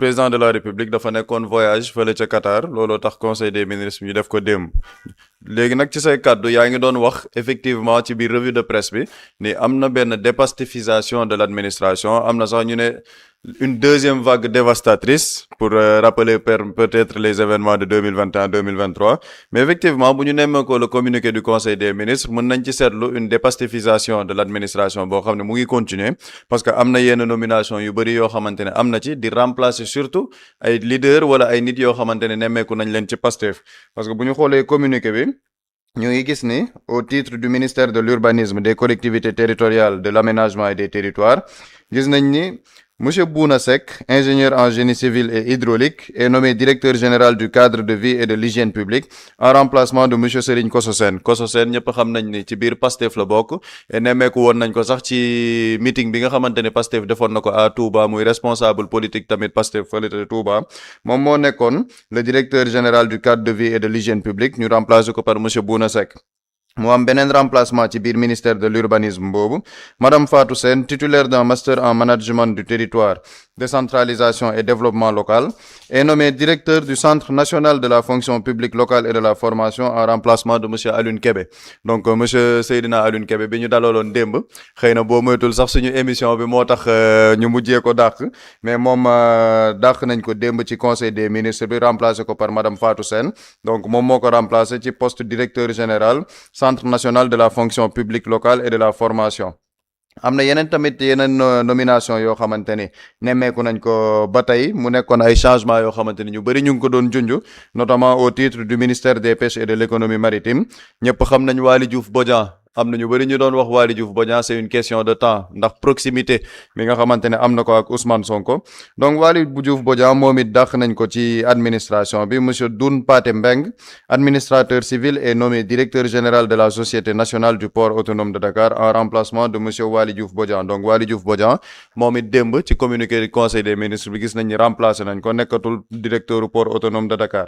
président de la république dafa nekkoon voyage fële ca Qatar looloo tax conseil des ministres ñu def ko démb léegi nag ci say kàddu yaa ngi doon wax effectivement ci biir revue de presse bi ni am na benn dépastéfisation de l'administration am na sax ñu ne une deuxième vague dévastatrice pour rappeler peut-être les événements de 2021-2023 mais effectivement bu ñu nemmee ko le communiqué du conseil des ministres mën nañ ci seetlu une dépastéfisation de l'administration boo xam ne mu ngi continuer parce que am na yenn nomination yu bëri yoo xamante ne am na ci di remplacer surtout ay leader wala ay nit yoo xamante ne nemmeeku nañ leen ci Pastef parce que bu ñu xoolee communiqué bi ñu ngi gis ni au titre du ministère de l'urbanisme des collectivités territoriales de l'aménagement et des territoires gis nañ ni Monsieur Bouna Seck, ingénieur en génie civil et hydraulique, est nommé directeur général du cadre de vie et de l'hygiène publique en remplacement de monsieur Serigne Kosso Sène. Kosso Sène ñëpp xam nañ ni ci biir Pastef la bokk et nemmeeku woon nañ ko sax ci meeting bi nga xamante ne Pastef defoon na ko à Touba muy responsable politique tamit Pastef fële te Touba moom moo nekkoon le directeur général du cadre de vie et de l'hygiène publique ñu remplacer ko par monsieur Bouna Seck. mu am beneen remplacement ci biir ministère de l'urbanisme boobu madame Fatou Sène titulaire d'un master en management du territoire décentralisation et développement local est nommé directeur du centre national de la fonction publique locale et de la formation en remplacement de monsieur Alioune Kébé donc monsieur Seydina Alioune Kébé bi ñu dalaloon démb xëy na boo moytul sax suñu émission bi moo tax ñu mujjee ko dàq mais moom dàq nañ ko démb ci conseil des ministres bi remplacé ko par madame Fatou Sène donc moom moo ko remplacé ci poste directeur général centre national de la fonction publique locale et de la formation am na yeneen nomination yoo xamante ni nemmeeku nañ ko ba tey mu nekkoon ay changement yoo xamante ni ñu bëri ñu ngi ko doon junj notamment au titre du ministère des pêches et de l'économie maritime ñëpp xam nañ Waly Diouf Bodian am na ñu bëri ñu doon wax Waly Diouf Bodian c'est une question de temps ndax proximité mi nga xamante ne am na ko ak Ousmane Sonko donc Waly Diouf Bodian moom it dàq nañ ko ci administration bi monsieur Doun Pathé Mbeng administrateur civil est nommé directeur général de la société nationale du port autonome de Dakar en remplacement de monsieur Waly Diouf Bodian donc Waly Diouf Bodian moom it démb ci communiqué du conseil des ministres bi gis nañ ni remplacé nañ ko nekkatul directeur du port autonome de Dakar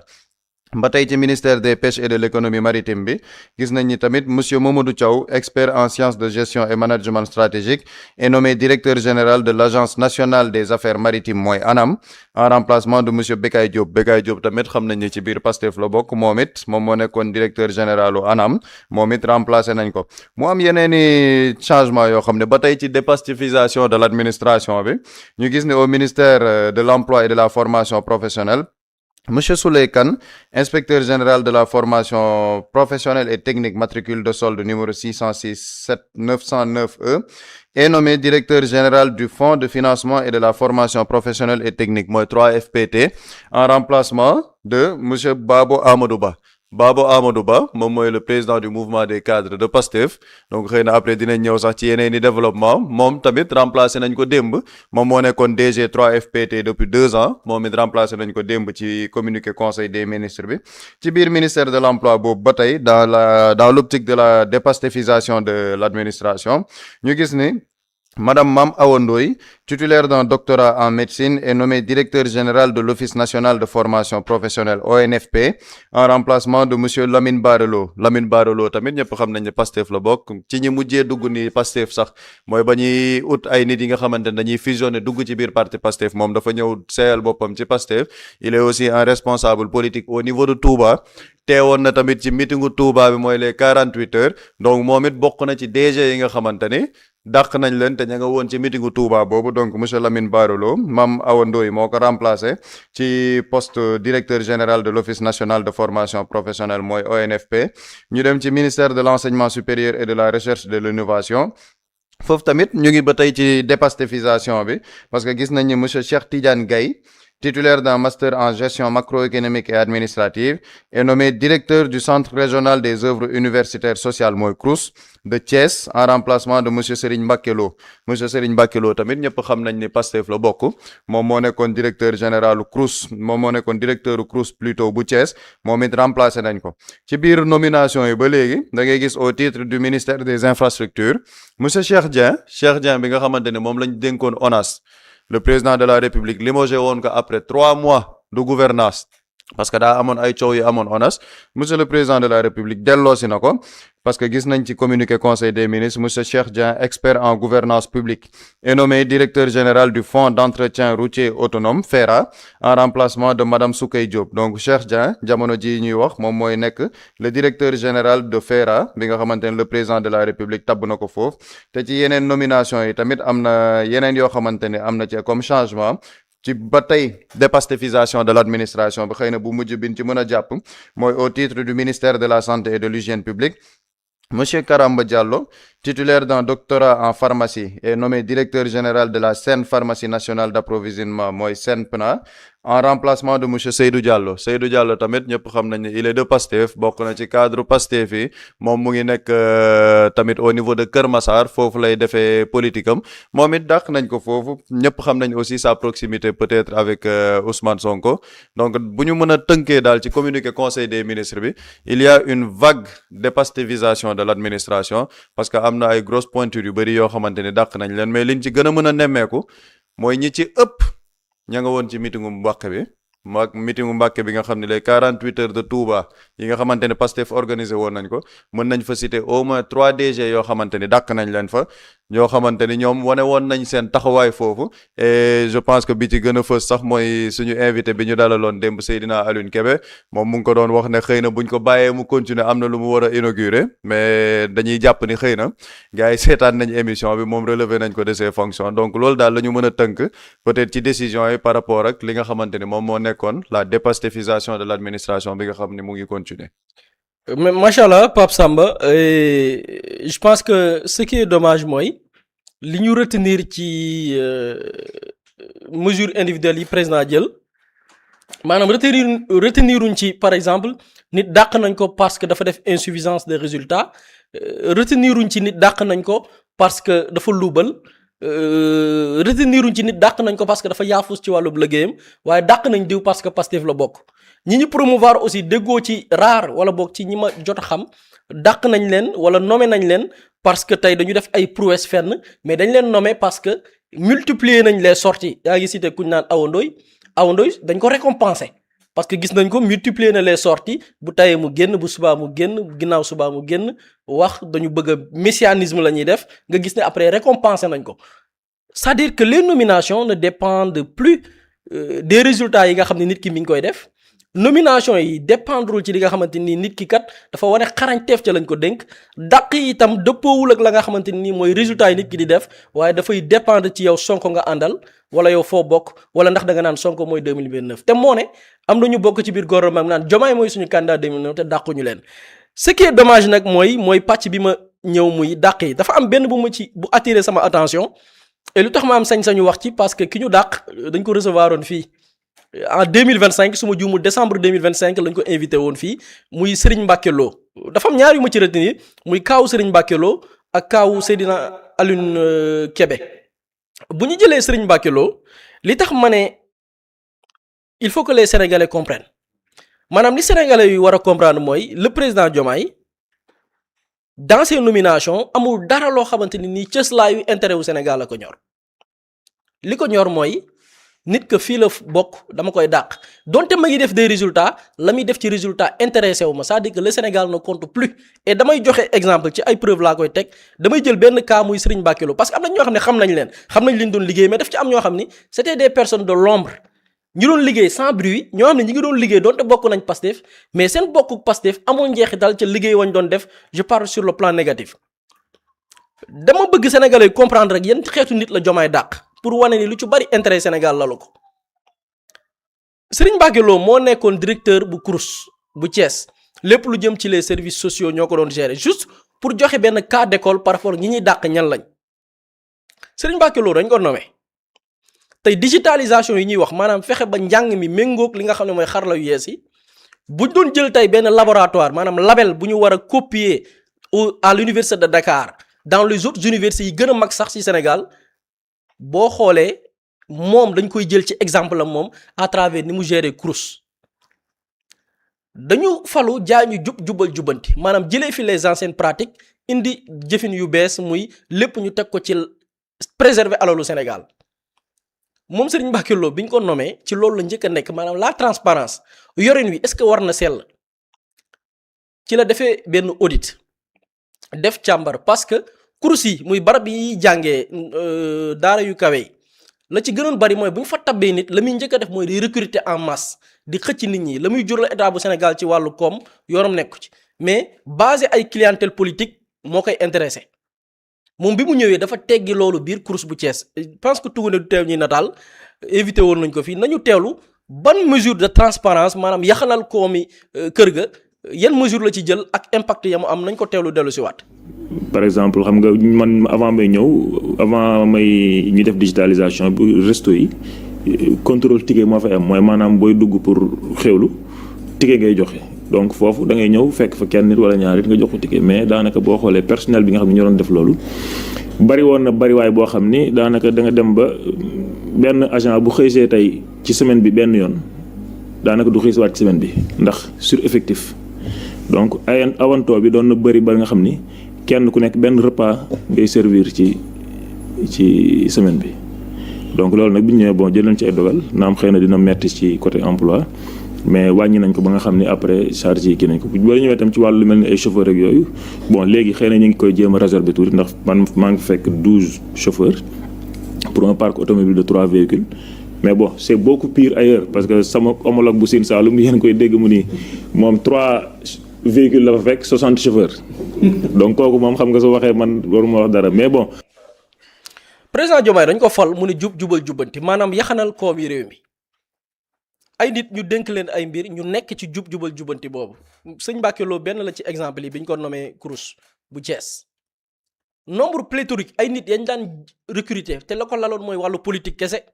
ba tey ci ministère des pêches et de l'économie maritime bi gis nañ ni tamit monsieur Mamadou Thiaw expert en sciences de gestion et management stratégique est nommé directeur général de l'agence nationale des affaires maritimes mooy ANAM en remplacement de monsieur Bekay Diop tamit xam nañ ni ci biir Pastef la bokk moom moo nekkoon directeur général u ANAM moom it remplacé nañ ko mu am yeneeni changement yoo xam ne ba tey ci dépastéfisation de l'administration bi ñu gis ne au ministère de l'emploi et de la formation professionnelle monsieur Souley Kane, inspecteur général de la formation professionnelle et technique matricule de solde numéro 606 909E, est nommé directeur général du Fonds de financement et de la formation professionnelle et technique, mooy 3FPT, en remplacement de monsieur Babo Amadou Ba moom mooy le président du mouvement des cadres de Pastef donc xëy na après dinañ ñëw sax ci yeneen i développement moom tamit remplacé nañ ko démb moom moo nekkoon DG 3FPT depuis 2 ans moom it remplacé nañ ko démb ci communiqué conseil des ministres bi ci biir ministère de l'emploi boobu ba tey dans l'optique de la dépastéfisation de l'administration ñu gis ni Madame Mame Awa Ndoye, titulaire d'un doctorat en médecine, est nommée directeur général de l'Office national de formation professionnelle ONFP en remplacement de monsieur Lamine Bara Lo tamit ñëpp xam nañ ne Pastef la bokk ci ñi mujjee dugg ni Pastef sax mooy ba ñuy ut ay nit yi nga xamante ne dañuy fusionner dugg ci biir parti Pastef moom dafa ñëw seeyal boppam ci Pastef il est aussi un responsable politique au niveau de Touba teewoon na tamit ci meetingu Touba bi mooy les 48 heures donc moom it bokk na ci DG yi nga xamante ni dàq nañ leen te ña nga woon ci meetingu Touba boobu donc monsieur Lamine Bara Lo Mame Awa Ndoye moo ko remplacé ci poste directeur général de l'Office national de formation professionnelle mooy ONFP ñu dem ci ministère de l'enseignement supérieur et de la recherche et de l'innovation foofu tamit ñu ngi ba tey ci dépastéfisation bi parce que gis nañ ni monsieur Cheikh Tidiane Gaye titulaire d'un master en gestion macroéconomique et administrative, est nommé directeur du Centre régional des œuvres universitaires sociales mooy CROUS de Thiès en remplacement de monsieur Serigne Mbacké Lo monsieur Serigne Mbacké Lo tamit ñëpp xam nañ ni Pastef la bokk moom moo nekkoon directeur général CROUS moom moo nekkoon directeur CROUS plutôt bu Thiès moom it remplacé nañ ko ci biir nomination yi ba léegi da ngay gis au titre du ministère des infrastructures monsieur Cheikh Dieng bi nga xamante ne moom lañ dénkoon ONAS le président de la République limogé woon ko après 3 mois de gouvernance parce que daa amoon ay coow yu amoon ONAS monsieur le président de la république delloosi na ko parce que gis nañ ci communiqué conseil des ministres monsieur Cheikh Dieng expert en gouvernance publique est nommé directeur général du fonds d'entretien routier autonome FERA en remplacement de madame Soukey Diop donc Cheikh Dieng jamono ji ñuy wax moom mooy nekk le directeur général de FERA bi nga xamante ne le président de la république tabb na ko foofu te ci yeneen nomination yi tamit am na yeneen yoo xamante ne am na ci comme changement ci ba tey dépastéfisation de l'administration bi xëy na bu mujj bin ci mën a jàpp mooy au titre du ministère de la santé et de l'hygiène publique monsieur Karamba Diallo titulaire d'un doctorat en pharmacie est nommé directeur général de la Sen Pharmacie nationale d'approvisionnement mooy SENPNA en remplacement de monsieur Seydou Diallo tamit ñëpp xam nañ ne il est de Pastef bokk na ci cadre Pastef yi moom mu ngi nekk tamit au niveau de Kër Massar foofu lay defee politique am moom it dàq nañ ko foofu ñëpp xam nañ aussi sa proximité peut-être avec Ousmane Sonko donc bu ñu mën a tënkee daal ci communiqué conseil des ministres bi il y a une vague dépastéfisation de l'administration parce que am na ay grosses pointures yu bëri yoo xamante ne dàq nañ leen mais liñ ci gën a mën a nemmeeku mooy ñi ci ëpp ña nga woon ci meetingu Mbàkke bi meetingu Mbàkke bi nga xam ne les 48 heures de Touba yi nga xamante ne Pastef organisé woon nañ ko mën nañ fa citer au moins 3 DG yoo xamante ni dàq nañ leen fa ñoo xamante ni ñoom wane woon nañ seen taxawaay foofu et je pense que bi ci gën a fës sax mooy suñu invité bi ñu dalaloon démb Seydina Alioune Kébé moom mu ngi ko doon wax ne xëy na buñ ko bàyyee mu continuer am na lu mu war a inaugurer mais dañuy jàpp ni xëy na gars yi seetaan nañ émission bi moom relevé nañ ko de ses fonctions donc loolu daal la ñu mën a tënk peut-être ci décision yi par rapport ak li nga xamante ni moom moo nekkoon la dépastéfisation de l'administration bi nga xam ni mu ngi continuer. Mais machallah Pape Samba je pense que ce qui est dommage mooy li ñu retenir ci mesures individuelles yi président jël maanaam reteniruñ ci par exemple nit dàq nañ ko parce que dafa def insuffisance de résultats reteniruñ ci nit dàq nañ ko parce que dafa luubal reteniruñ ci nit dàq nañ ko parce que dafa yaafus ci wàllub liggéeyam waaye dàq nañ diw parce que Pastef la bokk ñi ñu promouvoir aussi déggoo ci rare wala boog ci ñi ma jot a xam dàq nañ leen wala nommé nañ leen parce que tey dañu def ay prouesse fenn mais dañ leen nommé parce que multiplier nañ les sorties yaa ngi cité kuñ naan Awa Ndoye dañ ko récompenser parce que gis nañ ko multiplier na les sorties bu tayee mu génn bu subaa mu génn ginnaaw subaa mu génn wax dañu bëgg a messianisme la ñuy def nga gis ne après récompenser nañ ko c'est-à-dire que les nominations ne dépendent plus des résultats yi nga xam ne nit ki mi ngi koy def nomination yi dépendrul ci li nga xamante ni nit ki kat dafa wane xarañteef ca lañ ko dénk dàq yi itam dëppoowul ak la nga xamante ni mooy résultat yi nit ki di def waaye dafay dépendre ci yow Sonko nga àndal wala yow foo bokk wala ndax da nga naan Sonko mooy 2029 te moo ne am na ñu bokk ci biir gouvernement naan Diomaye mooy suñu candidat 2029 te dàquñu leen ce qui est dommage nag mooy pàcc bi ma ñëw muy dàq yi dafa am benn bu attiré sama attention et lu tax ma am sañ-sañu wax ci parce que ki ñu dàq dañ ko recevoir woon fii en 2025 su ma juumul décembre 2025 lañ ko invité woon fii muy Serigne Mbacké Lo dafa am ñaar yu ma ci retenir muy kaawu Serigne Mbacké Lo ak kaawu Seydina Alioune Kébé bu ñu jëlee Serigne Mbacké Lo li tax ma ne il faut que les Sénégalais comprennent maanaam li Sénégalais yu war a comprendre mooy le président Diomaye dans ses nominations amul dara loo xamante ni nii cëslaayu intérêt wu Sénégal la ko ñor li ko ñor mooy nit que fii la bokk dama koy dàq donte ma ngi def des résultats la muy def ci résultat intéressé wu ma c'est-à-dire que le Sénégal ne compte plus et damay joxe exemple ci ay preuve laa koy teg damay jël benn cas muy Serigne Mbacké Lo parce que am na ñoo xam ne xam nañ leen xam nañ li ñu doon liggéey mais daf ci am ñoo xam ni c'était des personnes de l'ombre ñu doon liggéey sans bruit ñoo xam ne ñi ngi doon liggéey donte bokk nañ Pastef mais seen bokku Pastef amoon njeexital ca liggéey wañ doon def je parle sur le plan négatif dama bëgg Sénégalais yi comprendre rek yan xeetu nit la Diomaye dàq pour wane ni lu ci bari intérêt Sénégal lalu ko Serigne Mbacké Lo moo nekkoon directeur bu CROUS bu Thiès lépp lu jëm ci les services sociaux ñoo ko doon gérer juste pour joxe benn cas d'école par rapport ñi ñuy dàq ñan lañ Serigne Mbacké Lo dañ ko nommé tey digitalisation yi ñuy wax maanaam fexe ba njàng mi méngoog li nga xam ne mooy xarala yu yees yi buñ doon jël tey benn laboratoire maanaam label bu ñu war a copier à l'université de Dakar dans les autres universités yi gën a mag sax ci Sénégal boo xoolee moom dañ koy jël ci exemple am moom à travers ni mu gérer CROUS dañu falu jaay ñu jubal jubanti maanaam jëlee fi les anciennes pratiques indi jëfin yu bees muy lépp ñu teg ko ci préserver alalu Sénégal moom Serigne Mbacké Lo bi ñu ko nommé ci loolu la njëkk a nekk maanaam la transparence yorin wi est-ce que war na sell ci la defee benn audit def càmbar parce que kurus yi muy barab yi jàngee daara yu kawe yi la ci gënoon bari mooy bu ñu fa tabbee nit la muy njëkk a def mooy di recruter en masse di xëcc nit ñi la muy jur la état bu Sénégal ci wàllu koom yoonam nekku ci mais basé ay clientèle politique moo koy intéressé moom bi mu ñëwee dafa teggi loolu biir kurus bu Thiès je pense que tugu ne du teew ñuy nataal éviter woon nañ ko fii nañu teewlu ban mesure de transparence maanaam yaxanal koomi kër ga yan mesure la ci jël ak impact ya mu am nañ ko teewlu dellu si waat. par exemple xam nga man avant may ñu def digitalisation resto yi contrôle ticket moo fay am mooy maanaam booy dugg pour xewlu ticket ngay joxe donc foofu da ngay ñëw fekk fa kenn nit wala ñaar nit nga jox ko ticket mais daanaka boo xoolee personnel bi nga xam ne ñoo doon def loolu bari woon na bariwaay boo xam ni daanaka da nga dem ba benn agent bu xëysee tey ci semaine bi benn yoon daanaka du xëy si waat ci semaine bi ndax sureffectif donc ay awantoo bi doon na bëri ba nga xam ni kenn ku nekk benn repas ngay servir ci semaine bi donc loolu nag bi ñu ñëwee bon jël nañ ci ay dogal naam xëy na dina metti ci côté emploi mais wàññi nañ ko ba nga xam ni après charge yi kii nañ ko bu ñu ñëwee tam ci wàllu lu mel ni ay chauffeur ak yooyu bon léegi xëy na ñu ngi koy jéem a résorber tuuti ndax man maa ngi fekk 12 chauffeurs pour un parc automobile de 3 véhicules mais bon c'est beaucoup pire ailleurs parce que sama homologue bu Sine Saloum yéen koy dégg mu ni moom 3 véhicules la fa fekk 60 chauffeurs donc kooku moom xam nga su waxee man waruma wax dara mais bon. président Diomaye dañ ko fal mu ne jubal jubbanti maanaam yaxanal koom yi réew mi ay nit ñu dénk leen ay mbir ñu nekk ci jubal jubbanti boobu sëñ Mbacké Lo benn la ci exemple yi bi ñu ko nommé Crous bu Thiès nombre pléthorique ay nit yañ daan recruter te la ko laloon mooy wàllu politique kese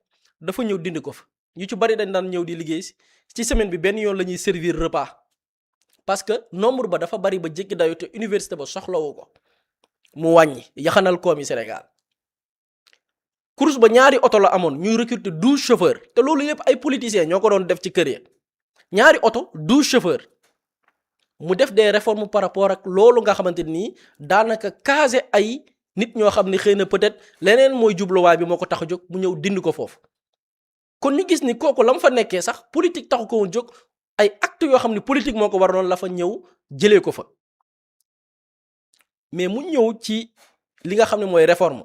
dafa ñëw dindi ko fa ñu ci bari dañ daan ñëw di liggéey ci semaine bi benn yoon la ñuy servir repas parce que nombre ba dafa bari ba jékki dayo te université ba soxlawu ko mu wàññi yaxanal koomi Sénégal Crous ba ñaari oto la amoon ñuy recruter 12 chauffeurs te loolu yëpp ay politiciens ñoo ko doon def ci kër ya ñaari oto 12 chauffeurs mu def des réformes par rapport ak loolu nga xamante nii daanaka casé ay nit ñoo xam ne xëy na peut-être leneen mooy jubluwaay bi moo ko tax a jóg mu ñëw dindi ko foofu kon ñu gis ni kooku la mu fa nekkee sax politique taxu ko woon jóg ay actes yoo xam ne politique moo ko waraloon la fa ñëw jëlee ko fa mais mu ñëw ci li nga xam ne mooy réforme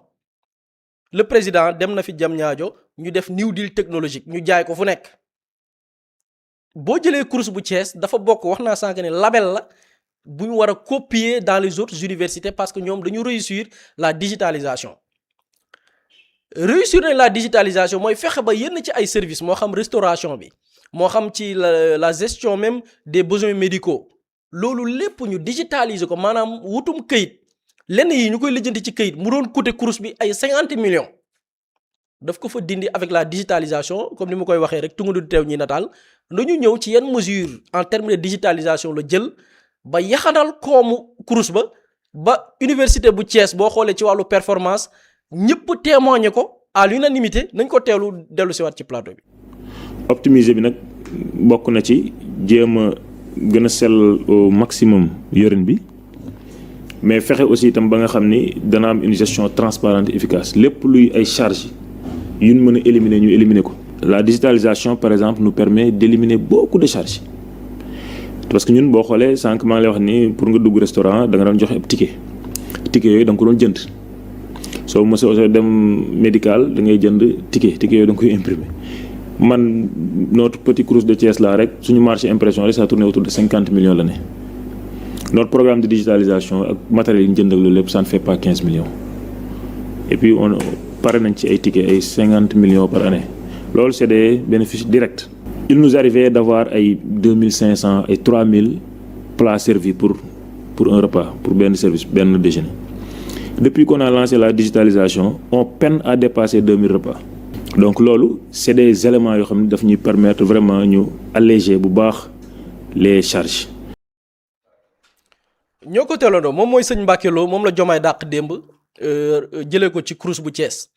le président dem na fi Diamniadio ñu def New Deal technologique ñu jaay ko fu nekk boo jëlee Crous bu Thiès dafa bokk wax naa sànq ne label la bu ñu war a copier dans les autres universités parce que ñoom dañu réussir la digitalisation réussir nañ la digitalisation mooy fexe ba yenn ci ay services moo xam restauration bi moo xam ci la gestion même des besoins médicaux loolu lépp ñu digitaliser ko maanaam wutum këyit lenn yi ñu koy lijjanti ci këyit mu doon coûter Crous bi ay 50 millions daf ko fa dindi avec la digitalisation comme ni ma koy waxee rek tungu du teew ñi nataal dañu ñëw ci yenn mesure en termes de digitalisation la jël ba yaxanal koomu Crous ba université bu Thiès boo xoolee ci wàllu performance ñëpp témoigné ko à l'unanimité nañ ko teelu dellu si waat ci plateau bi. optimiser bi nag bokk na ci jéem a gën a sell au maximum yorin bi mais fexe aussi itam ba nga xam ni dana am une gestion transparente et efficace lépp luy ay charges yu ñu mën a éliminer ñu éliminer ko. la digitalisation par exemple nous permet d'éliminer beaucoup de charges parce que ñun boo xoolee sànq maa ngi lay wax ni pour nga dugg restaurant da nga doon joxe ab ticket yooyu da nga ko doon jënd soo mosoo dem médical da ngay jënd ticket yooyu da nga koy imprimer. man notre petit Crous de Thiès là rek suñu marché impression rek ça tourne autour de 50 millions l'année notre programme de digitalisation ak matériel yi ñu jënd ak loolu lépp ça ne fait pas 15 millions et puis on pare nañ ci ay tickets ay 50 millions par année loolu c'est des bénéfices directs. il nous arrivait d'avoir ay 2500 ay 3000 plats servis pour un repas pour benn service benn déjeuner depuis qu'on a lancé la digitalisation on peine à dépasser 2000 repas. donc loolu c'est des éléments yoo xam ne daf ñuy permettre vraiment ñu alléger bu baax les charges. ñoo ko teelandoo moom mooy sëñ Mbacké Lo moom la Diomaye dàq démb jëlee ko ci Crous bu Thiès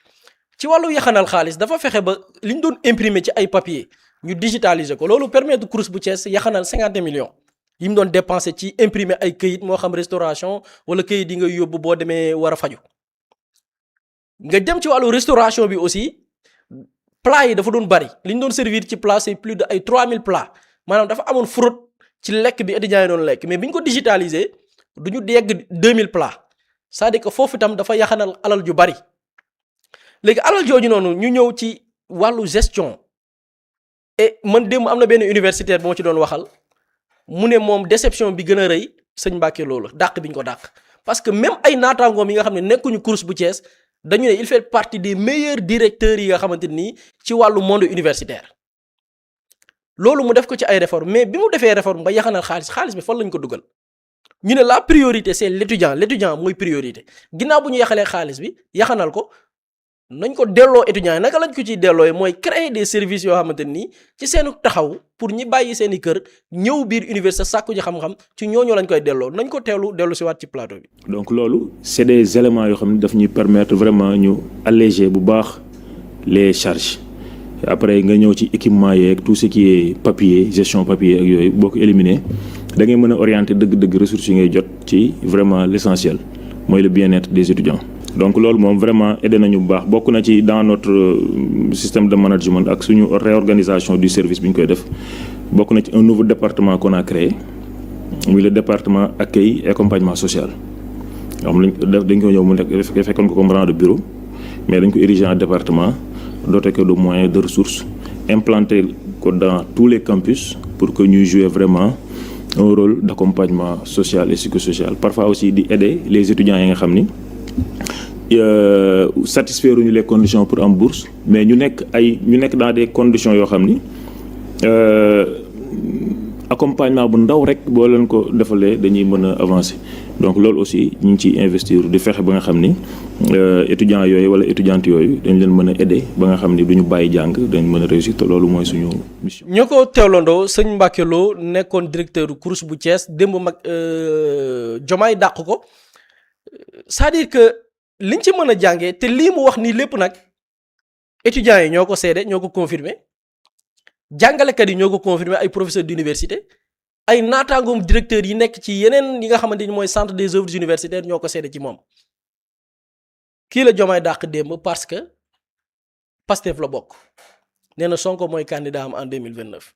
ci wàllu yaxanal xaalis dafa fexe ba li ñu doon imprimer ci ay papier ñu digitaliser ko loolu permettre Crous bu Thiès yaxanal 50 millions yi mu doon dépenser ci imprimer ay këyit moo xam restauration wala këyit yi nga yóbbu boo demee war a faju nga dem ci wàllu restauration bi aussi. plats yi dafa doon bari li ñu doon servir ci plat c'est plus de ay 3000 plats maanaam dafa amoon fraude ci lekk bi étudiants yi doon lekk mais bi ñu ko digitaliser du ñu yegg 2000 plats c'est-à-dire que foofu itam dafa yaxanal alal ju bari léegi alal jooju noonu ñu ñëw ci wàllu gestion et man démb am na benn universitaire bu ma ci doon waxal mu ne moom déception bi gën a rëy sëñ Mbacke loolu dàq bi ñu ko dàq parce que même ay naataangoom yi nga xam ne nekkuñu course bu Thiès dañu ne il fait partie des meilleurs directeurs yi nga xamante nii ci wàllu monde universitaire loolu mu def ko ci ay réformes mais bi mu defee réforme ba yaxanal xaalis bi fan lañ ko dugal ñu ne la priorité c'est l'étudiant mooy priorité ginnaaw bu ñu yaxalee xaalis bi yaxanal ko nañ ko delloo étudiants yi naka lañ ko ciy delloo mooy créer des services yoo xamante nii ci seenu taxaw pour ñi bàyyi seeni kër ñëw biir université sàkku ji xam-xam ci ñooñu lañ koy delloo nañ ko dellu si waat ci plateau bi. donc loolu c'est des éléments yoo xam ne daf ñuy permettre vraiment ñu alléger bu baax les charges après nga ñëw ci équipement yeeg tout ce qui est papier gestion papier ak yooyu boo ko éliminer da ngay mën a orienter dëgg-dëgg ressources yi ngay jot ci vraiment l'essentiel mooy le bien-être des étudiants. donc loolu moom vraiment aidé nañu bu baax bokk na ci dans notre système de management ak suñu réorganisation du service bi ñu koy def bokk na ci un nouveau département qu'on a créé muy le département accueil et accompagnement social xam dañ ko ñëw mu nekk fekkoon ko comme rang de bureau mais dañ ko ériger en département doté ko de moyens de ressources implanté ko dans tous les campus pour que ñuy jouer vraiment un rôle d'accompagnement social et psychosocial parfois aussi di aider les étudiants yi nga xam ni satisfaire ñu les conditions pour am bourse mais ñu nekk dans des conditions yoo xam ni accompagnement bu ndaw rek boo leen ko defalee dañuy mën a avancer donc loolu aussi ñu ngi ciy investir di fexe ba nga xam ni étudiants yooyu wala étudiantes yooyu dañ leen mën a aider ba nga xam ni du ñu bàyyi jàng dañ mën a réussir te loolu mooy suñu mission. ñoo ko teewlandoo sëñ Mbacke Lo nekkoon directeur course bu Thiès démb mag Diomaye dàq ko c'est-à-dire que liñ ci mën a jàngee te lii mu wax nii lépp nag étudiants yi ñoo ko seede ñoo ko confirmé jàngalekat yi ñoo ko confirmé ay professeurs d'université ay naataangoom directeurs yi nekk ci yeneen yi nga xamante ni mooy centre des œuvres universitaires ñoo ko seede ci moom kii la Diomaye dàq démb parce que Pastef la bokk nee na Sonko mooy candidat am en 2029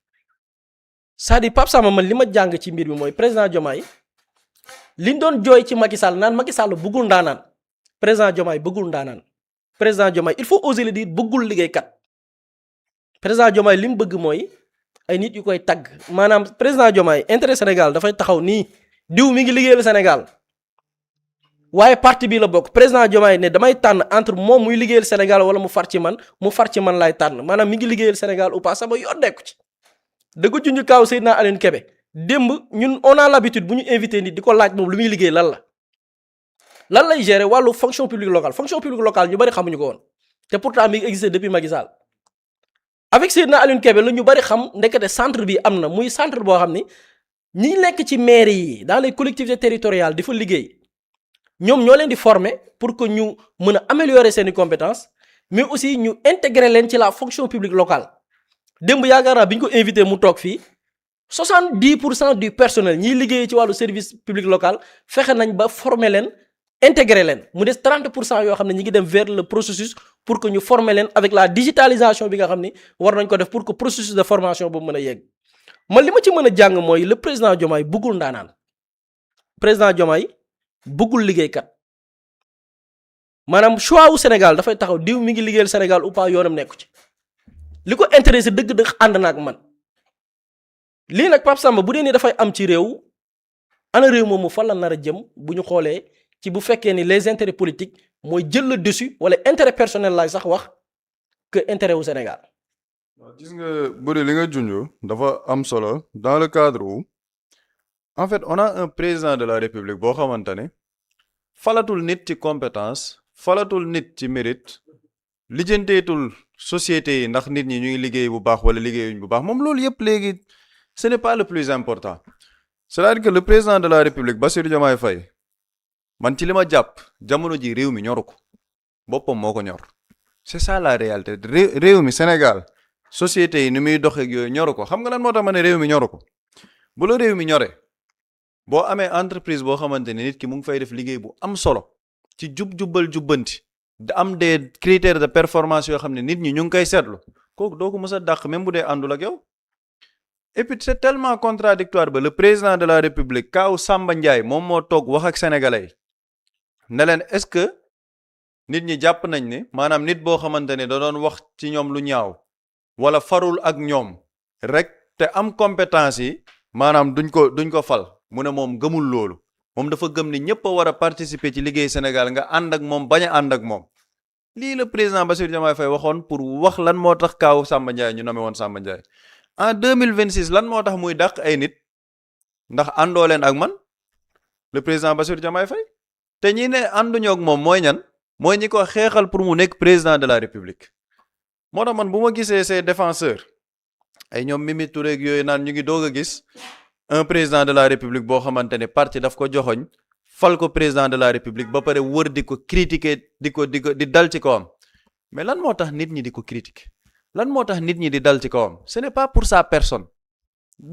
c'est-à-dire Pape Samba man li ma jàng ci mbir bi mooy président Diomaye liñ doon jooy ci Macky Sall naan Macky Sall bëggul ndaanaan président Diomaye bëggul ndaanaan président Diomaye il faut oser le dire bëggul liggéeykat président Diomaye li mu bëgg mooy ay nit yu koy tagg maanaam président Diomaye intérêt Sénégal dafay taxaw nii diw mi ngi liggéeyal Sénégal waaye parti bi la bokk président Diomaye ne damay tànn entre moom muy liggéeyal Sénégal wala mu far ci man laay tànn maanaam mi ngi liggéeyal Sénégal ou pas sama yoon nekku ci da ko junj kaaw Seydina Aline Kébé démb ñun on a l'habitude bu ñu invité nit di ko laaj moom lu muy liggéey lan lay gérer wàllu fonction publique locale ñu bari xamuñu ko woon te pourtant mi ngi existé depuis Macky Sall avec Seydina Alioune Kébé la ñu bari xam ndekete centre bi am na muy centre boo xam ni ñi nekk ci mairie yi dans les collectivités territoriales di fa liggéey ñoom ñoo leen di former pour que ñu mën a améliorer seeni compétences mais aussi ñu intégrer leen ci la fonction publique locale démb yaakaar naa bi ñu ko invité mu toog fii 70% du personnel ñiy liggéey ci wàllu service public local fexe nañ ba former leen intégrer leen mu des 30% yoo xam ne ñi ngi dem vers le processus pour que ñu former leen avec la digitalisation bi nga xam ni war nañ ko def pour que processus de formation boobu mën a yegg man li ma ci mën a jàng mooy le président Diomaye bëggul ndaanaan président Diomaye bëggul liggéeykat maanaam choix wu Sénégal dafay taxaw diw mi ngi liggéeyal Sénégal ou pas yoonam nekku ci li ko intéressé dëgg-dëgg ànd na ak man lii nag Pape Samba bu dee ni dafay am ci réew ana réew moomu fan la nar a jëm bu ñu xoolee ci bu fekkee ni les intérêts politiques mooy jël le dessus wala intérêt personnel laay sax wax que intérêt wu Sénégal. waaw gis nga bu dee li nga junj dafa am solo dans le cadre où en fait on a un président de la République boo xamante ne falatul nit ci compétence falatul nit ci mérite lijjanteetul société yi ndax nit ñi ñuy liggéey bu baax wala liggéeyuñ bu baax moom loolu yëpp léegi ce n'est pas le plus important c'est-à-dire que le président de la République Bassirou Diomaye Faye man ci li ma jàpp jamono ji réew mi ñoru ko boppam moo ko ñor c'est ça la réalité réew mi Sénégal société yi ni muy doxeeg yooyu ñoru ko xam nga lan moo tax ma ne réew mi ñoru ko bu la réew mi ñore boo amee entreprise boo xamante ne nit ki mu ngi fay def liggéey bu am solo ci jubal jubbanti da am des critères de performance yoo xam ne nit ñi ñu ngi koy seetlu kooku doo ko mës a dàq même bu dee àndul ak yow. Et puis c'est tellement contradictoire ba le président de la république Kaaw Samba Ndiaye moom moo toog wax ak sénégalais ne leen est-ce que nit ñi jàpp nañ ne maanaam nit boo xamante ne da doon wax ci ñoom lu ñaaw wala farul ak ñoom rek te am compétence yi maanaam duñ ko fal mu ne moom gëmul loolu moom dafa gëm ni ñëpp a war a participer ci liggéey Sénégal nga ànd ak moom bañ a ànd ak moom lii la président Bassirou Diomaye Faye waxoon pour wax lan moo tax Kaaw Samba Ndiaye ñu nommé woon Samba Ndiaye en 2026 lan moo tax muy dàq ay nit ndax àndoo leen ak man le président Bassirou Diomaye Faye te ñi ne ànduñoo ak moom mooy ñan mooy ñi ko xeexal pour mu nekk président de la république moo tax man bu ma gisee ces défenseurs ay ñoom Mimi Touré ak yooyu naan ñu ngi doog a gis un président de la république boo xamante ne parti daf ko joxoñ fal ko président de la république ba pare wër di ko critiquer di dal ci kawam mais lan moo tax nit ñi di ko critiquer lan moo tax nit ñi di dal ci kawam ce n'est pas pour sa personne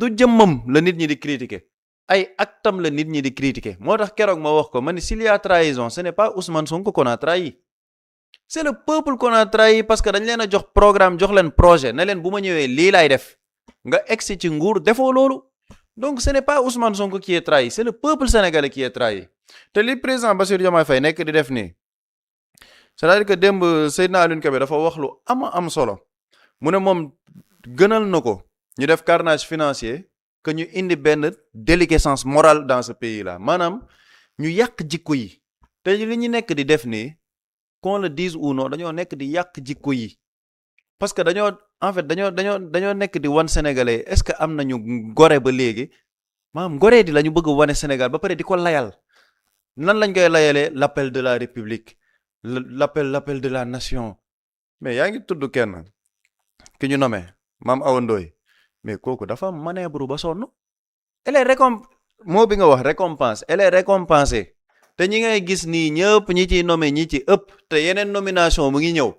du jëmmam la nit ñi di critiquer ay actam la nit ñi di critiquer moo tax keroog ma wax ko ma ne s'il y a trahison ce n'est pas Ousmane Sonko qu'on a trahi c'est le peuple qu'on a trahi parce que dañ leen a jox programme jox leen projet ne leen bu ma ñëwee lii laay def nga egsi ci nguur defoo loolu donc ce n'est pas Ousmane Sonko qui est trahi c'est le peuple sénégalais qui est trahi te li président Bassirou Diomaye Faye nekk di def nii c'est-à-dire que démb Seydina Alioune Kébé dafa wax lu am solo mu ne moom gënal na ko ñu def carnage financier que ñu indi benn déliquescence morale dans ce pays là maanaam ñu yàq jikko yi te li ñu nekk di def nii qu'on le dise ou non dañoo nekk di yàq jikko yi parce que dañoo nekk di wan sénégalais est-ce que am nañu gore ba léegi maanaam goree di la ñu bëgg wane Sénégal ba pare di ko layal nan lañ koy layalee l'appel de la république l'appel de la nation mais yaa ngi tudd kenn ki ñu nommé Mame Awa Ndoye mais kooku dafa manœuvre ba sonn elle est moo bi nga wax récompense elle est récompensée te ñi ngay gis nii ñëpp ñi ciy nommé ñi ci ëpp te yeneen nomination mu ngi ñëw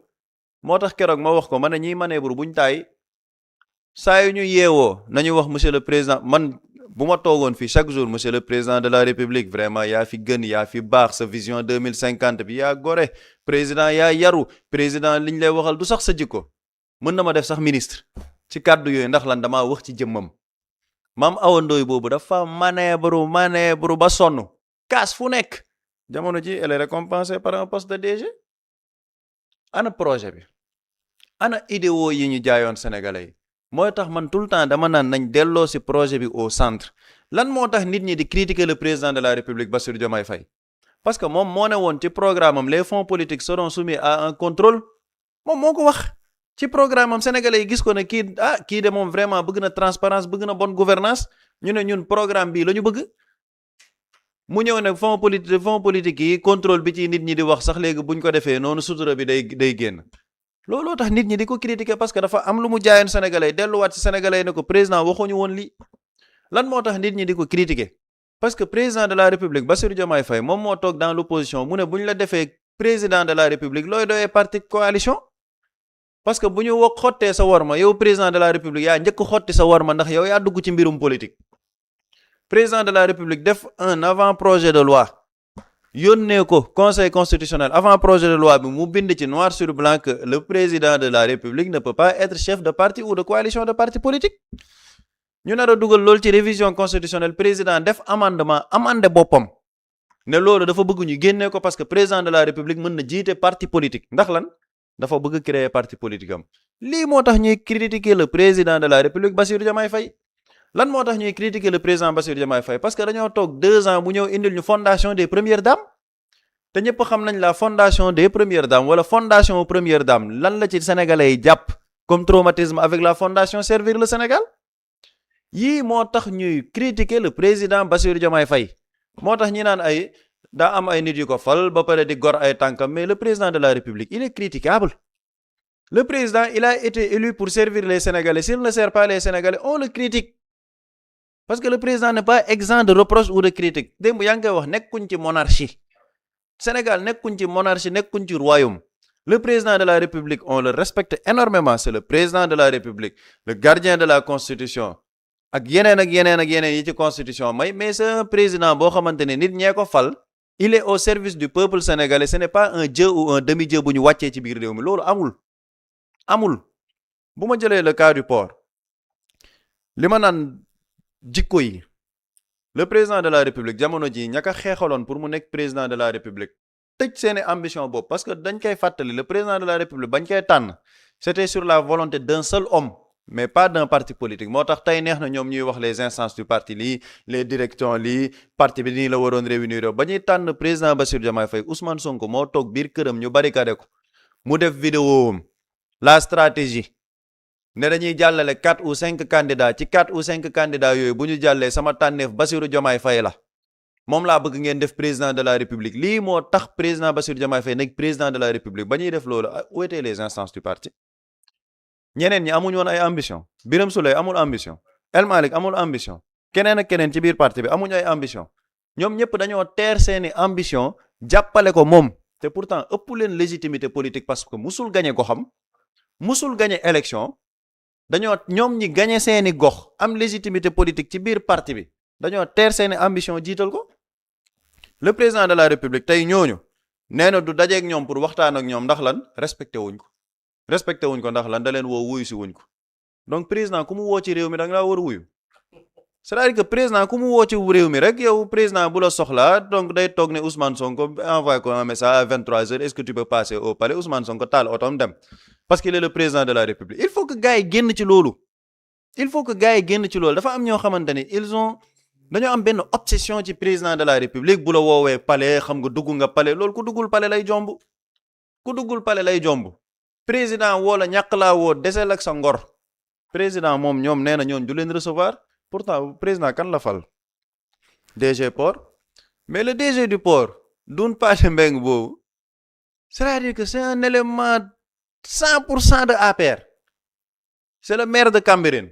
moo tax keroog ma wax ko ma ne ñiy manœuvre buñ taay saa yu ñu yeewoo nañu wax monsieur le président man bu ma toogoon fii chaque jour monsieur le président de la république vraiment yaa fi gën yaa fi baax sa vision 2050 bi yaa gore président yaa yaru président liñ lay waxal du sax sa jikko mën na ma def sax ministre ci kàddu yooyu ndax lan damaa wax ci jëmmam Mame Awa Ndoye boobu dafa manœuvre ba sonn kaas fu nekk jamono ji elle est récompensée par un poste de DG ana projet bi ana idéo yi ñu jaayoon sénégalais yi mooy tax man tout le temps dama naan nañ delloo ci projet bi au centre lan moo tax nit ñi di critiquer le président de la république Bassirou Diomaye Faye parce que moom moo ne woon ci programme am les fonds politiques seront soumis à un contrôle moom moo ko wax ci programme am sénégalais yi gis ko ne kii de moom vraiment bëgg na transparence bëgg na bonne gouvernance ñu ne ñun programme bii la ñu bëgg mu ñëw ne fonds politique yi contrôle bi ci nit ñi di wax sax léegi buñ ko defee noonu sutura bi day génn looloo tax nit ñi di ko critiquer parce que dafa am lu mu jaayoon sénégalais delluwaat ci sénégalais ne ko président waxuñu woon lii lan moo tax nit ñi di ko critiquer parce que président de la république Bassirou Diomaye Faye moom moo toog dans l'opposition mu ne bu ñu la defee président de la république looy doyee parti coalition parce que bu ñu xottee sa worma yow président de la république yaa njëkk xotti sa worma ndax yow yaa dugg ci mbirum politique président de la république def un avant-projet de loi yónnee ko conseil constitutionnel avant-projet de loi bi mu bind ci noir sur blanc que le président de la république ne peut pas être chef de parti ou de coalition de parti politique ñu nar a dugal loolu ci révision constitutionnelle président def amande boppam ne loolu dafa bëgg ñu génnee ko parce que président de la république mën na jiite parti politique ndax lan dafa bëgg créer parti politique am lii moo tax ñuy critiquer le président de la république Bassirou Diomaye Faye lan moo tax ñuy critiquer le président Bassirou Diomaye Faye parce que dañoo toog 2 ans mu ñëw indil ñu fondation des premières dames te ñëpp xam nañ la fondation des premières dames wala fondation aux premières dames lan la ci sénégalais yi jàpp comme traumatisme avec la fondation Servir le Sénégal yii moo tax ñuy critiquer le président Bassirou Diomaye Faye moo tax ñi naan ay daa am ay nit yu ko fal ba pare di gor ay tànkam mais le président de la République il est critiquable le président il a été élu pour servir les Sénégalais s'il ne sert pas les Sénégalais on le critique parce que le président n'est pas exempt de reproches ou de critiques démb yaa ngi koy wax nekkuñ ci monarchie Sénégal nekkuñ ci monarchie nekkuñ ci royaume le président de la République on le respecte énormément c'est le président de la République le gardien de la Constitution ak yeneen yi ci Constitution mais c'est un président boo xamante ne nit ñee ko fal il est au service du peuple sénégalais ce n'est pas un dieu ou un demi-dieu bu ñu wàccee ci biir réew mi loolu amul bu ma jëlee le cas du port li ma naan jikko yi le président de la république jamono ji ñaka xeexaloon pour mu nekk président de la république tëj seeni ambition boobu parce que dañ koy fàttali le président de la république bañ koy tànn c'était sur la volonté d'un seul homme mais pas d'un parti politique moo tax tey neex na ñoom ñuy wax les instances du parti lii les directions lii parti bi nii la waroon réunir ba ñuy tànn président Bassirou Diomaye Faye Ousmane Sonko moo toog biir këram ñu barricade ko mu def vidéo am la stratégie ne dañuy jàllale 4 ou 5 candidats ci 4 ou 5 candidats yooyu bu ñu jàllee sama tànneef Bassirou Diomaye Faye la moom laa bëgg ngeen def président de la république lii moo tax président Bassirou Diomaye Faye nekk président de la république ba ñuy def loolu où étaient les instances du parti ñeneen ñi amuñu woon ay ambition Birame Souleye amul ambition El Malick amul ambition keneen ak keneen ci biir parti bi amuñu ay ambition ñoom ñëpp dañoo teer seeni ambition jàppale ko moom te pourtant ëpp leen légitimité politique parce que musul gagné goxam musul gagné élection dañoo ñoom ñi gagné seeni gox am légitimité politique ci biir parti bi dañoo teer seeni ambition jiital ko le président de la république tey ñooñu nee na du dajeeg ñoom pour waxtaan ak ñoom ndax lan respecté wuñ ko ndax lan da leen woo wuyu si wuñ ko donc président ku mu woo ci réew mi da nga laa war a wuyu c'est-à-dire que président ku mu woo ci réew mi rek yow président bu la soxlaa donc day toog ne Ousmane Sonko envoyé ko un message à 23h est-ce que tu peux passer au palais Ousmane Sonko taal otom dem parce qu'il est le président de la république il faut que gars yi génn ci loolu dafa am ñoo xamante ni dañoo am benn obsession ci président de la république bu la woowee palais xam nga dugg nga palais loolu ku duggul palais lay jomb président woo la ñàkk laa woo desel ak sa ngor président moom ñoom nee na ñoon du leen recevoir pourtant président kan la fal DG port mais le DG du port Doun Pathé Mbeng boobu c'est-à-dire que c'est un élément 100% de APR c'est le maire de Cambérène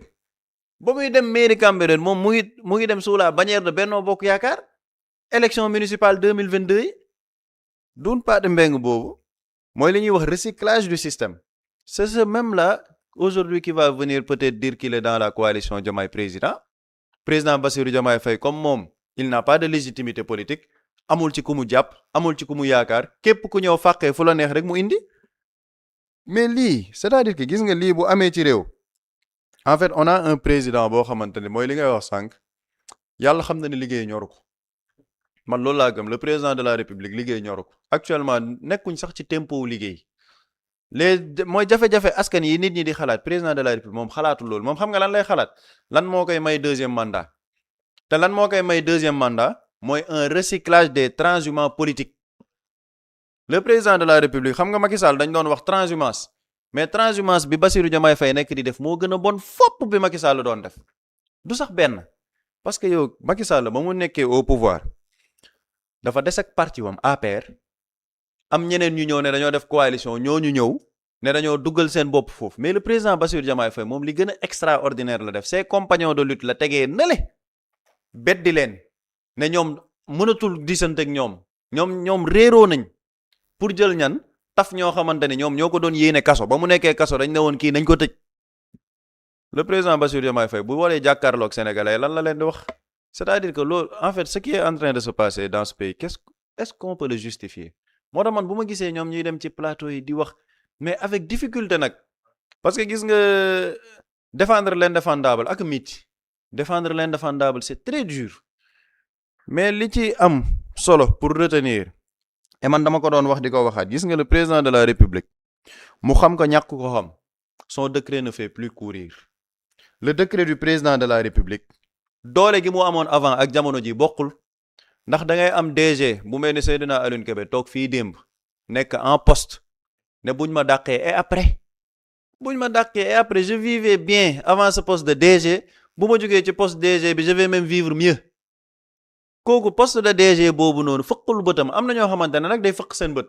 ba muy dem mairie Cambérène moom mu ngi dem sous la bannière de Benno Bokk Yaakaar élection municipale 2022 yi Doun Pathé Mbeng boobu mooy li ñuy wax recyclage du système c'est ce même là aujourd'hui qui va venir peut-être dire qu'il est dans la coalition Diomaye président Bassirou Diomaye Faye comme moom il n'a pas de légitimité politique amul ci ku mu jàpp amul ci ku mu yaakaar képp ku ñëw fàqee fu la neex rek mu indi mais lii c'est-à-dire que gis nga lii bu amee ci réew en fait on a un président boo xamante ne mooy li ngay wax sànq yàlla xam na ne liggéey ñoru ko man loolu laa gëm le président de la république liggéey ñoru ko actuellement nekkuñ sax ci tempo wu liggéey mooy jafe-jafe askan yi nit ñi di xalaat président de la république moom xalaatul loolu moom xam nga lan lay xalaat lan moo koy may deuxième mandat te lan moo koy may deuxième mandat mooy un recyclage des transhumants politiques le président de la république xam nga Macky Sall dañ doon wax transhumance mais transhumance bi Bassirou Diomaye Faye nekk di def moo gën a bon fopp bi Macky Sall doon def du sax benn parce que yow Macky Sall ba mu nekkee au pouvoir dafa des ak parti wam APR am ñeneen ñu ñëw ne dañoo def coalition ñooñu ñëw ne dañoo duggal seen bopp foofu mais le président Bassirou Diomaye Faye moom li gën a extraordinaire la def ses compagnons de lutte la tegee nale beddi leen ne ñoom mënatul disante ak ñoom réeroo nañ pour jël ñan taf ñoo xamante ne ñoom ñoo ko doon yéene kaso ba mu nekkee kaso dañ ne woon kii nañ ko tëj le président Bassirou Diomaye Faye bu waree jàkkaarloog sénégalais lan la leen di wax c'est-à-dire que loolu en fait ce qui est en train de se passer dans ce pays est-ce qu'on peut le justifier moo tax man bu ma gisee ñoom ñuy dem ci plateau yi di wax mais avec difficulté nag parce que gis nga défendre l'indéfendable ak mit défendre l'indéfendable c'est très dur mais li ci am solo pour retenir et man dama ko doon wax di ko waxaat gis nga le président de la république mu xam ko ñàkk ko xam son décret ne fait plus courir le décret du président de la république doole gi mu amoon avant ak jamono ji bokkul ndax da ngay am DG bu mel ni Seydina Alioune Kébé toog fii démb nekk en poste ne buñ ma dàqee et après je vivais bien avant ce poste de DG bu ma jógee ci poste DG bi je vais même vivre mieux kooku poste de DG boobu noonu fëqul bëtam am na ñoo xamante ne nag day fëq seen bët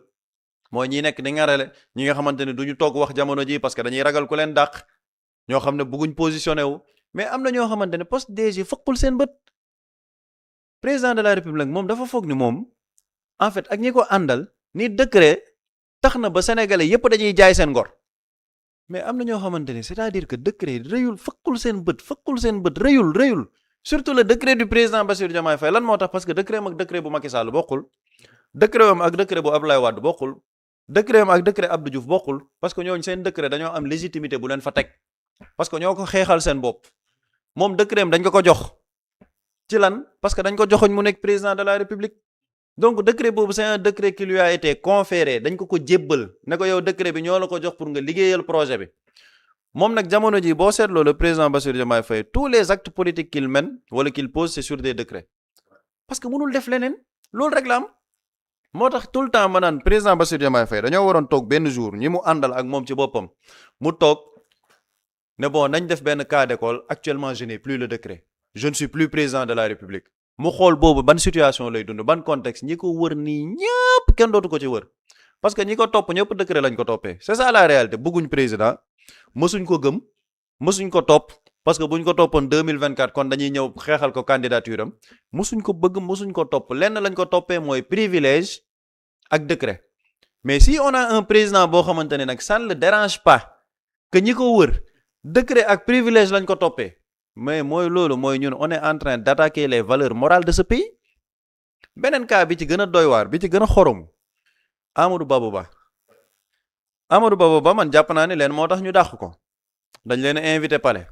mooy ñi nekk di ngarale ñi nga xamante ne duñu toog wax jamono ji parce que dañuy ragal ku leen dàq ñoo xam ne bëgguñ positionné wu mais am na ñoo xamante ne poste DG fëqul seen bët président de la république moom dafa foog ni moom en fait ak ñi ko àndal ni décret tax na ba sénégalais yépp dañuy jaay seen ngor mais am na ñoo xamante ne c'est-à-dire que décret rëyul fëqul seen bët rëyul surtout le décret du président Bassirou Diomaye Faye lan moo tax parce que décret am ak décret bu Macky Sall bokkul décret am ak décret bu Abdoulaye Wade bokkul décret am ak décret Abdou Diouf bokkul parce que ñooñu seen décret dañoo am légitimité bu leen fa teg parce que ñoo ko xeexal seen bopp moom décret am dañ ko jox ci lan parce que dañ ko joxoñ mu nekk président de la république donc décret boobu c'est un décret qui lui a été conféré dañ ko jébbal ne ko yow décret bi ñoo la ko jox pour nga liggéeyal projet bi moom nag jamono ji boo seetloo le président Bassirou Diomaye Faye tous les actes politiques qu'il mène wala qu'il pose c'est sur des décrets parce que mënul def leneen loolu rek la am moo tax tout le temps ma naan président Bassirou Diomaye Faye dañoo waroon toog benn jour ñi mu àndal ak moom ci boppam mu toog ne bon nañ def benn cas d'école actuellement je n'ai plus le décret je ne suis plus président de la République mu xool boobu ban situation lay dund ban contexte ñi ko wër nii ñëpp kenn dootu ko ci wër parce que ñi ko topp ñëpp décret lañ ko toppee c'est ça la réalité bëgguñ président mësuñ ko gëm mësuñ ko topp parce que buñ ko toppoon 2024 kon dañuy ñëw xeexal ko candidature am mësuñ ko bëgg mësuñ ko topp lenn lañ ko toppee mooy privilège ak décret mais si on a un président boo xamante ne nag ça ne le dérange pas que ñi ko wër décret ak privilège lañ ko toppee mais mooy loolu mooy ñun on est en train d'attaquer les valeurs morales de ce pays beneen cas bi ci gën a doy waar bi ci gën a xorom Amadou Ba man jàpp naa ne leen moo tax ñu dàq ko dañ leen invité palais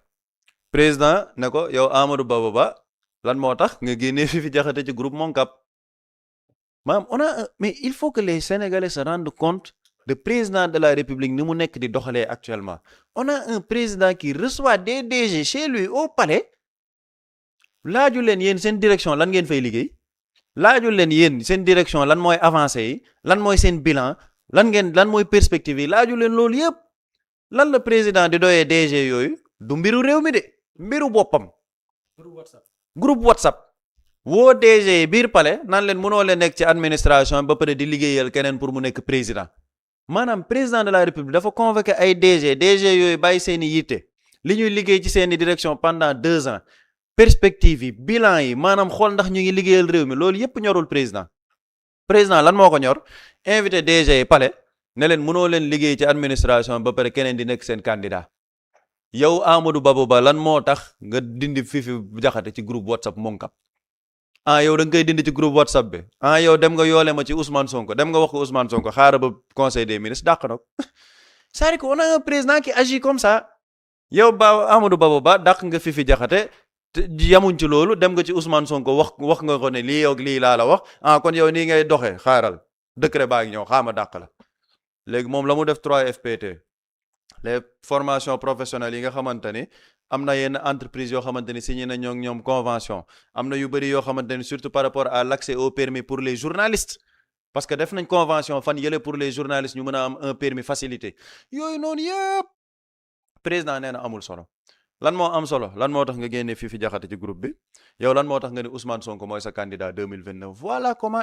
président ne ko yow Amadou Ba lan moo tax nga génnee Fifi Diakhaté ci groupe Moncap maanaam mais il faut que les Sénégalais se rendent compte de président de la République ni mu nekk di doxalee actuellement on a un président qui reçoit des DG chez lui au palais laaju leen yéen seen direction lan ngeen fay liggéey laaju leen yéen seen direction lan mooy avancé yi lan mooy seen bilan lan mooy perspective yi laaju leen loolu yëpp lan la président di doyee DG yooyu du mbiru réew mi de mbiru boppam groupe WhatsApp woo DG biir palais nan leen mënoo leen nekk ci administration ba pare di liggéeyal keneen pour mu nekk président maanaam président de la République dafa convoqué ay DG yooyu bàyyi seeni yitte li ñuy liggéey ci seeni direction pendant 2 ans perspective yi bilan yi maanaam xool ndax ñu ngi liggéeyal réew mi loolu yépp ñorul président lan moo ko ñor invité DG yi palais ne leen mënoo leen liggéey ci administration ba pare keneen di nekk seen candidat yow Amadou Ba lan moo tax nga dindi Fifi Diakhaté ci groupe WhatsApp Moncap yow da nga koy dindi ci groupe WhatsApp bi yow dem nga yoole ma ci Ousmane Sonko dem nga wax ko Ousmane Sonko xaaral ba conseil des ministres dàq na ko c'est-à-dire qu'on a un président qui agit comme ça yow Amadou Ba dàq nga Fifi Diakhaté yamuñ ci loolu dem nga ci Ousmane Sonko wax nga ko ne lii yow lii laa la wax kon yow nii ngay doxee xaaral décret baa ngi ñëw xaama dàq la léegi moom la mu def 3FPT les formations professionnelles yi nga xamante ni am na yenn entreprise yoo xamante ni signé na ñoom convention am na yu bëri yoo xamante ni surtout par rapport à l'accès au permis pour les journalistes parce que def nañ convention fan yële pour les journalistes ñu mën a am un permis facilité yooyu noonu yëpp président nee na amul solo lan moo am solo lan moo tax nga génne Fifi Diakhaté ci groupe bi yow lan moo tax nga ne Ousmane Sonko mooy sa candidat 2029 voilà comment